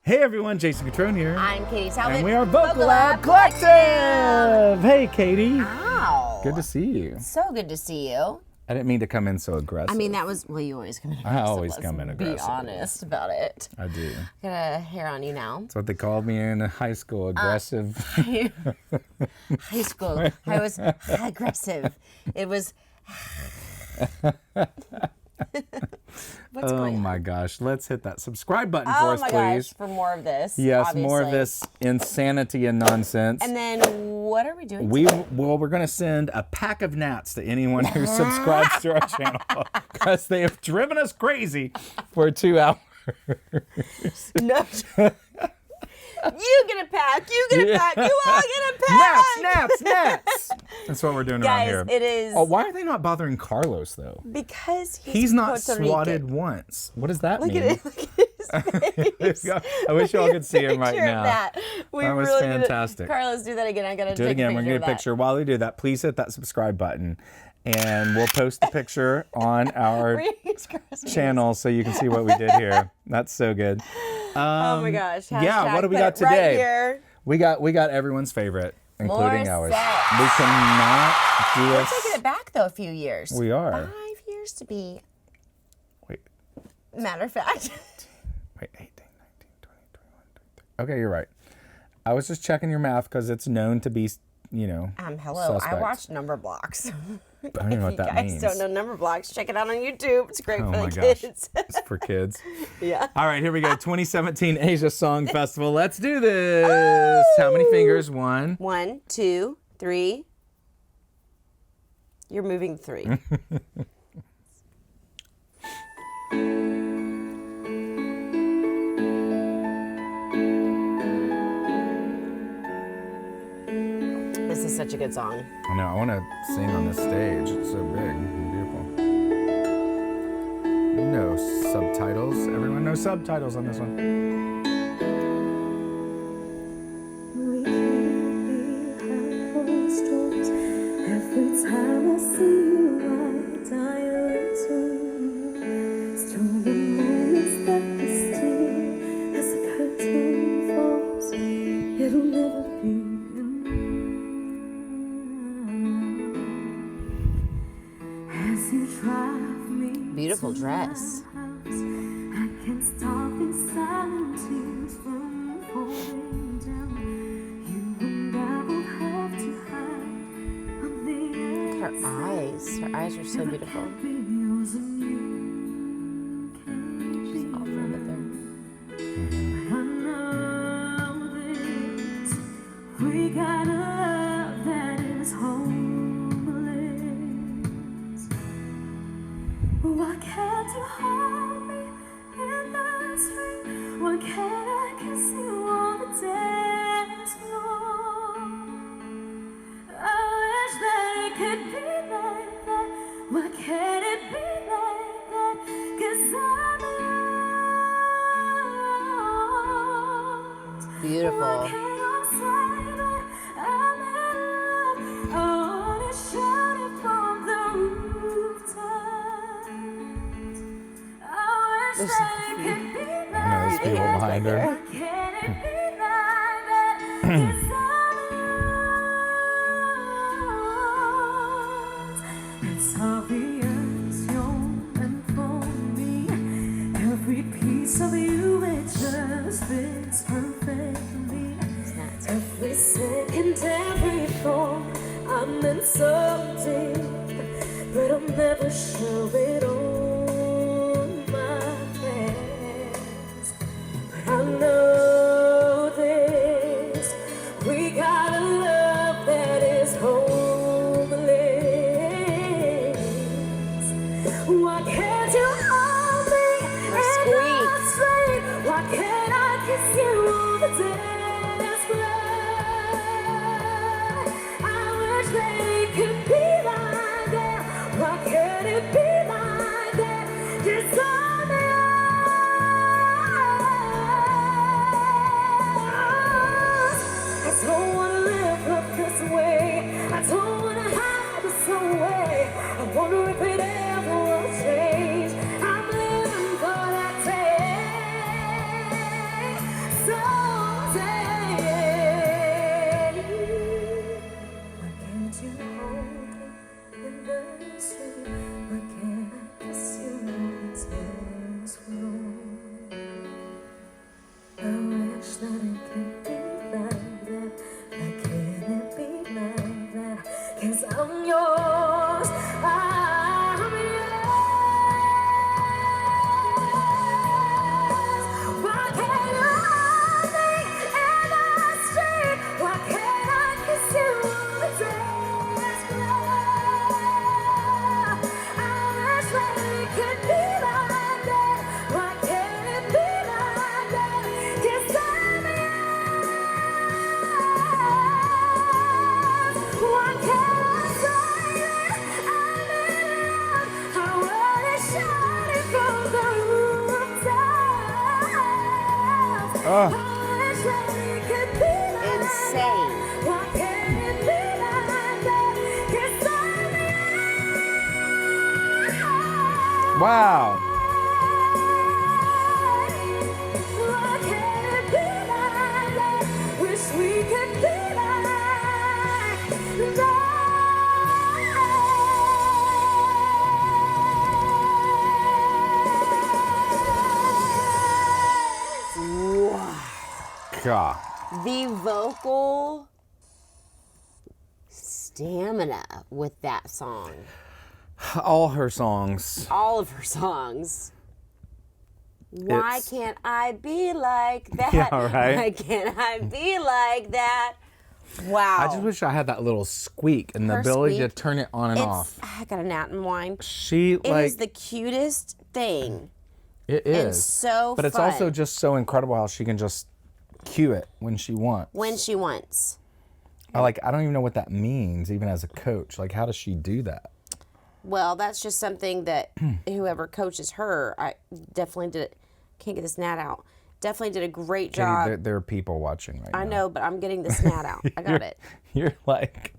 Hey everyone, Jason Catron here. I'm Katie Talbot. And we are Vocal Lab Collective. Hey Katie. Ow. Good to see you. So good to see you. I didn't mean to come in so aggressive. I mean, that was, well, you always come in aggressive. I always come in aggressive. Be honest about it. I do. Got a hair on you now. That's what they called me in high school, aggressive. High school. I was aggressive. It was... What's oh going on? my gosh. Let's hit that subscribe button for us, Oh my please. gosh, for more of this. Yes, obviously. more of this insanity and nonsense. And then what are we doing? We're going to send a pack of gnats to anyone who subscribes to our channel because they have driven us crazy for 2 hours. No. You get a pack. You get a pack. You all get a pack. Gnats. That's what we're doing around here. Guys, it is. Oh, why are they not bothering Carlos though? Because he's not Puerto swatted Rican. once. What does that Look mean? at it. Look at his face. I wish y'all could see him right Picture of now. That, That was really fantastic. Carlos, do that again. I gotta Do it take again. a We're picture gonna get a picture. While we do that, please hit that subscribe button, and we'll post the picture on our channel so you can see what we did here. That's so good. Oh my gosh. Yeah. What do we Hashtag got put it right today? here. We got everyone's favorite, including ours. Morissette. We cannot do We're this. taking it back though a few years. We are. 5 years to be. Wait. Matter of fact. Wait, 18, 19, 20, 21, 22. Okay, you're right. I was just checking your math because it's known to be, Hello. suspect. I watched Number Blocks. I don't know what that means. If you guys don't know Number Blocks, check it out on YouTube. It's great Oh for my the gosh. kids. It's for kids. Yeah. All right, here we go. 2017 Asia Song Festival. Let's do this. How many fingers? 1. 1, 2, 3. You're moving 3. This is such a good song. I know. I want to sing on this stage. It's so big and beautiful. No subtitles. Everyone, no subtitles on this one. We can't be half-closed every time I see you, I die a little. Still the moments that we steal as the curtain falls. It'll never be. Beautiful dress. I can't stop these silent tears from falling down. You and I will have to hide on the Look at her eyes. Her eyes are so beautiful. She's all fun with her. I know this. We got a love that is homeless. Why can't you hold me in the street? Why can't I kiss you on the dance floor? I wish that it could be like that. Why can't it be like that? 'Cause I'm lost. Beautiful. Why can't I say that I'm in love? I wanna shout it from the rooftops. I wish that it could be like that. I know there's people behind her. Why can't it be like that? 'Cause I'm lost. It's obvious you're meant for me. Every piece of you, it just fits perfectly. Every second, every thought, I'm in so deep, but I'll never show it on my face. But I know this, we got a love that is homeless. Why can't you hold me in the street? Why can't I kiss you on the dance floor? I wish that it could be like that. Why can't it be like that? 'Cause I'm lost. I don't wanna live up this way. I don't wanna hide this away. I wonder if it ever will change. I'm living for that day. 'cause I'm yours. I'm yours. Why can't you hold me in the street? Why can't I kiss you on the dance floor? I wish that it could be like that. Why can't it be like that? 'Cause I'm yours. Why can't I say that I'm in love? I wanna shout it from the rooftops. Oh. I wish that it could be like Insane. why can't it be like that? 'Cause I'm yours. Wow. Why can't it be like that? Wish we could be like that. God. The vocal stamina with that song. All her songs. All of her songs. Why It's- can't I be like that? Yeah, right. Why can't I be like that? Wow. I just wish I had that little squeak and the Her ability squeak, to turn it on and off. I got a gnat in wine. She It like is the cutest thing. it and is. so But it's fun. also just so incredible how she can just cue it when she wants. When she wants. I don't even know what that means, even as a coach. Like, how does she do that? Well, that's just something that whoever coaches her, I definitely did. Can't get this gnat out. Definitely did a great Katie, job. there are people watching right now. I know, but I'm getting this gnat out. I got it. You're like,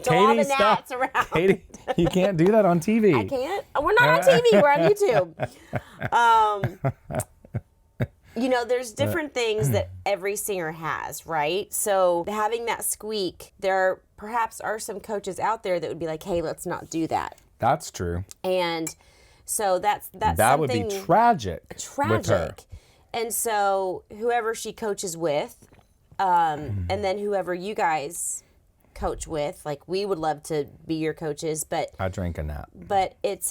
To all the stop. gnats around. Katie, you can't do that on TV. I can't. We're not on TV. We're on YouTube. There's different things that every singer has, right? So having that squeak, there perhaps are some coaches out there that would be like, "Hey, let's not do that." That's true. And so that's That would something be tragic. With her. tragic. And so whoever she coaches with, and then whoever you guys coach with, like we would love to be your coaches, but I drank a nap. it's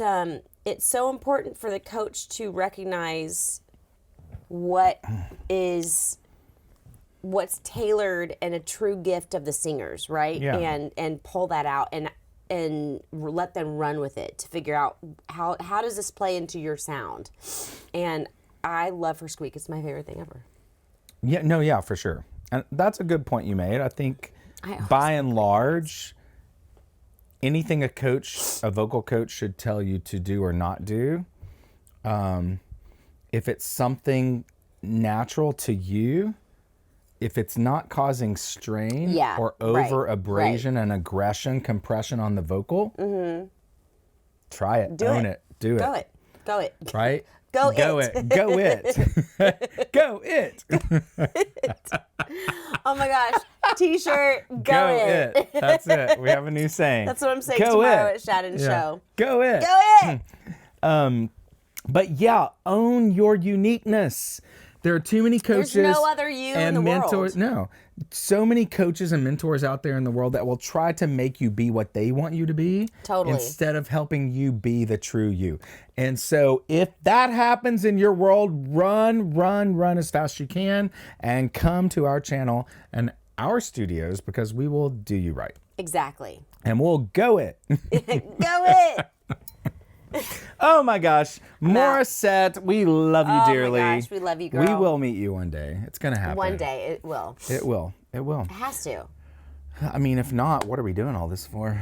so important for the coach to recognize what's tailored and a true gift of the singers, right? Yeah. And pull that out and let them run with it to figure out how does this play into your sound. And I love her squeak. It's my favorite thing ever. Yeah, for sure. And that's a good point you made. I think by and large, anything a vocal coach should tell you to do or not do, if it's something natural to you, if it's not causing strain or over abrasion and aggression, compression on the vocal, try it. Own it. Do it. Go it. Right? Go it. Go it. Go it. Oh my gosh. T-shirt, go it. That's it. We have a new saying. That's what I'm saying Go tomorrow it. at Shadden's Yeah. show. Go it. Go it. But yeah, own your uniqueness. There are too many coaches. There's no other you in the mentors. world. No. So many coaches and mentors out there in the world that will try to make you be what they want you to be. Totally. Instead of helping you be the true you. And so if that happens in your world, run as fast as you can and come to our channel and our studios because we will do you right. Exactly. And we'll go it. Go it. Oh my gosh. Morissette, we love you dearly. Oh my gosh, we love you, girl. We will meet you one day. It's going to happen. One day it will. It will. It will. It has to. I mean, if not, what are we doing all this for?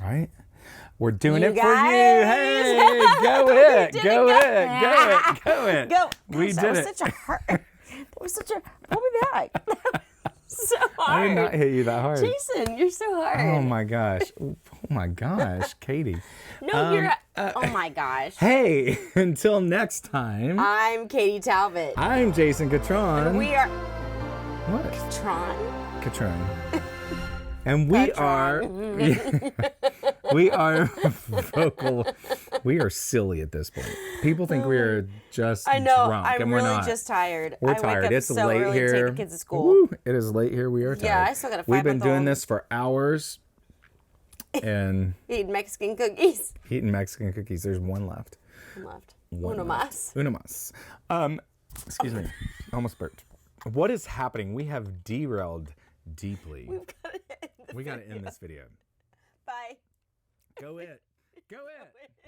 Right? We're doing You it for you. guys. Hey, go it. did Go it. it. Go it. Go it. Go. We Gosh, did that was it. such a hurt. That was such a. Pull me back. So hard. I did not hit you that hard. Jason, you're so hard. Oh my gosh. Oh my gosh, Katie. No, you're. Oh my gosh. Hey, until next time, I'm Katie Talbot. I'm Jason Catron. We are. What? Tron. Catron. And we are, Catron. we are vocal. We are silly at this point. People think we are just I know. drunk, I'm and we're really not. just tired. We're I tired. Wake up It's so late early here. To take the kids to school. Woo, it is late here. We are tired. Yeah, I still got a We've been doing 5-month-old. this for hours. And eating Mexican cookies. Eating Mexican cookies. There's one left. Uno más. Uno más. Excuse me. Almost burped. What is happening? We have derailed deeply. We got to end this video. Bye. Go it. Go it.